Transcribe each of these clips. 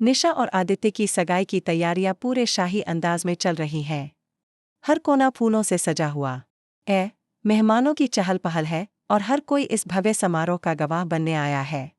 निशा और आदित्य की सगाई की तैयारियां पूरे शाही अंदाज में चल रही हैं। हर कोना फूलों से सजा हुआ मेहमानों की चहल पहल है और हर कोई इस भव्य समारोह का गवाह बनने आया है।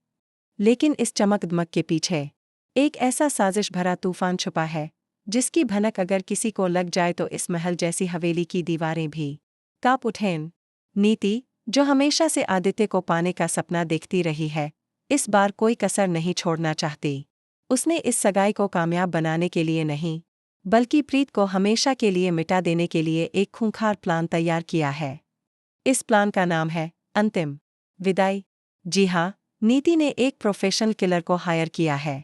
लेकिन इस चमक-दमक के पीछे एक ऐसा साजिश भरा तूफान छुपा है, जिसकी भनक अगर किसी को लग जाए तो इस महल जैसी हवेली की दीवारें भी कांप उठें। नीति, जो हमेशा से आदित्य को पाने का सपना देखती रही है, इस बार कोई कसर नहीं छोड़ना चाहती। उसने इस सगाई को कामयाब बनाने के लिए नहीं, बल्कि प्रीत को हमेशा के लिए मिटा देने के लिए एक खूंखार प्लान तैयार किया है। इस प्लान का नाम है अंतिम विदाई। जी हाँ, नीति ने एक प्रोफेशनल किलर को हायर किया है।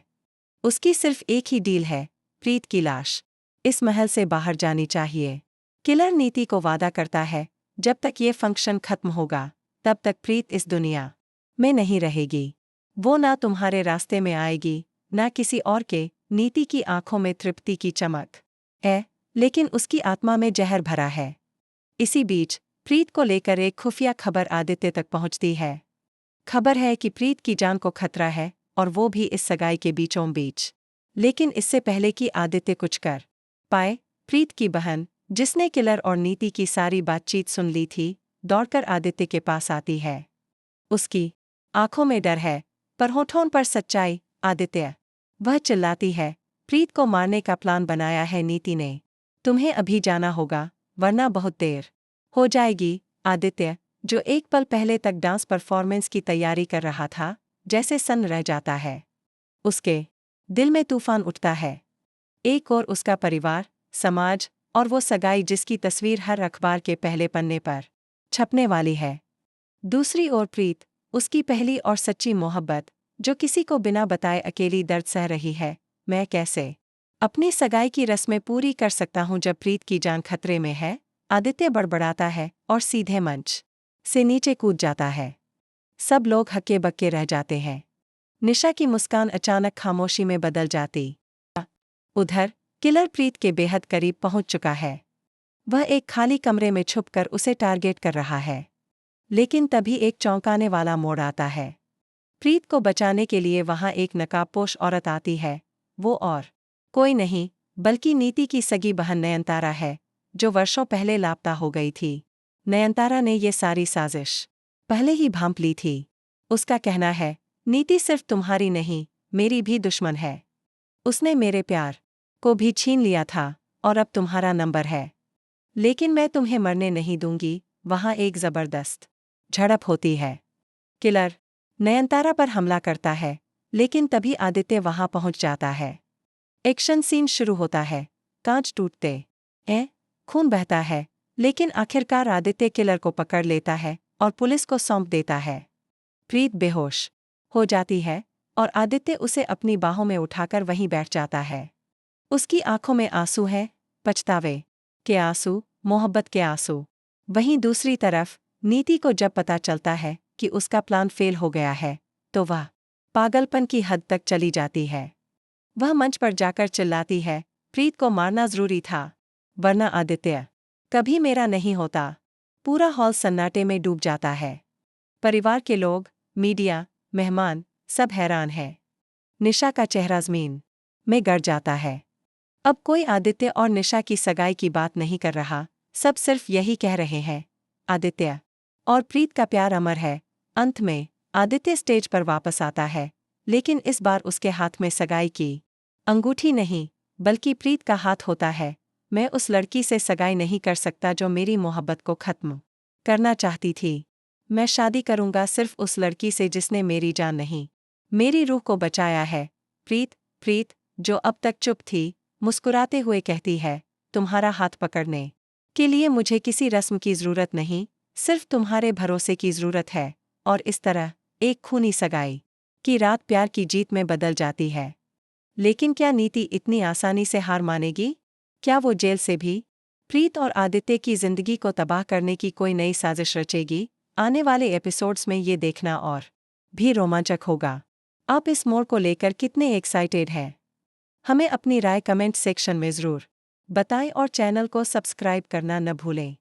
उसकी सिर्फ एक ही डील है, प्रीत की लाश इस महल से बाहर जानी चाहिए। किलर नीति को वादा करता है, जब तक ये फंक्शन खत्म होगा, तब तक प्रीत इस दुनिया में नहीं रहेगी। वो ना तुम्हारे रास्ते में आएगी, ना किसी और के। नीति की आंखों में तृप्ति की चमक है, लेकिन उसकी आत्मा में जहर भरा है। इसी बीच प्रीत को लेकर एक खुफिया खबर आदित्य तक पहुंचती है। खबर है कि प्रीत की जान को खतरा है, और वो भी इस सगाई के बीचों बीच। लेकिन इससे पहले कि आदित्य कुछ कर पाए, प्रीत की बहन, जिसने किलर और नीति की सारी बातचीत सुन ली थी, दौड़कर आदित्य के पास आती है। उसकी आंखों में डर है, पर होठों पर सच्चाई। आदित्य, वह चिल्लाती है, प्रीत को मारने का प्लान बनाया है नीति ने। तुम्हें अभी जाना होगा, वरना बहुत देर हो जाएगी। आदित्य, जो एक पल पहले तक डांस परफॉर्मेंस की तैयारी कर रहा था, जैसे सन्न रह जाता है। उसके दिल में तूफान उठता है। एक और उसका परिवार, समाज, और वो सगाई जिसकी तस्वीर हर अखबार के पहले पन्ने पर छपने वाली है। दूसरी ओर प्रीत, उसकी पहली और सच्ची मोहब्बत, जो किसी को बिना बताए अकेली दर्द सह रही है। मैं कैसे अपनी सगाई की रस्में पूरी कर सकता हूँ जब प्रीत की जान खतरे में है? आदित्य बड़बड़ाता है और सीधे मंच से नीचे कूद जाता है। सब लोग हक्के बक्के रह जाते हैं। निशा की मुस्कान अचानक खामोशी में बदल जाती। उधर किलर प्रीत के बेहद करीब पहुंच चुका है। वह एक खाली कमरे में छुपकर उसे टारगेट कर रहा है। लेकिन तभी एक चौंकाने वाला मोड़ आता है। प्रीत को बचाने के लिए वहां एक नकाबपोश औरत आती है। वो और कोई नहीं, बल्कि नीति की सगी बहन नयनतारा है, जो वर्षों पहले लापता हो गई थी। नयनतारा ने ये सारी साजिश पहले ही भांप ली थी। उसका कहना है, नीति सिर्फ तुम्हारी नहीं, मेरी भी दुश्मन है। उसने मेरे प्यार को भी छीन लिया था, और अब तुम्हारा नंबर है। लेकिन मैं तुम्हें मरने नहीं दूंगी। वहां एक जबरदस्त झड़प होती है। किलर नयनतारा पर हमला करता है, लेकिन तभी आदित्य वहां पहुंच जाता है। एक्शन सीन शुरू होता है। कांच टूटते खून बहता है, लेकिन आखिरकार आदित्य किलर को पकड़ लेता है और पुलिस को सौंप देता है। प्रीत बेहोश हो जाती है, और आदित्य उसे अपनी बाहों में उठाकर वहीं बैठ जाता है। उसकी आंखों में आंसू हैं, पछतावे के आंसू, मोहब्बत के आंसू। वहीं दूसरी तरफ नीति को जब पता चलता है कि उसका प्लान फेल हो गया है, तो वह पागलपन की हद तक चली जाती है। वह मंच पर जाकर चिल्लाती है, प्रीत को मारना जरूरी था, वरना आदित्य कभी मेरा नहीं होता। पूरा हॉल सन्नाटे में डूब जाता है। परिवार के लोग, मीडिया, मेहमान, सब हैरान हैं। निशा का चेहरा ज़मीन में गड़ जाता है। अब कोई आदित्य और निशा की सगाई की बात नहीं कर रहा, सब सिर्फ यही कह रहे हैं, आदित्य और प्रीत का प्यार अमर है। अंत में आदित्य स्टेज पर वापस आता है, लेकिन इस बार उसके हाथ में सगाई की अंगूठी नहीं, बल्कि प्रीत का हाथ होता है। मैं उस लड़की से सगाई नहीं कर सकता जो मेरी मोहब्बत को खत्म करना चाहती थी। मैं शादी करूंगा सिर्फ उस लड़की से जिसने मेरी जान नहीं, मेरी रूह को बचाया है। प्रीत, जो अब तक चुप थी, मुस्कुराते हुए कहती है, तुम्हारा हाथ पकड़ने के लिए मुझे किसी रस्म की जरूरत नहीं, सिर्फ तुम्हारे भरोसे की जरूरत है। और इस तरह एक खूनी सगाई की रात प्यार की जीत में बदल जाती है। लेकिन क्या नीति इतनी आसानी से हार मानेगी? क्या वो जेल से भी प्रीत और आदित्य की जिंदगी को तबाह करने की कोई नई साजिश रचेगी? आने वाले एपिसोड्स में ये देखना और भी रोमांचक होगा। आप इस मोड़ को लेकर कितने एक्साइटेड हैं? हमें अपनी राय कमेंट सेक्शन में ज़रूर बताएं और चैनल को सब्सक्राइब करना न भूलें।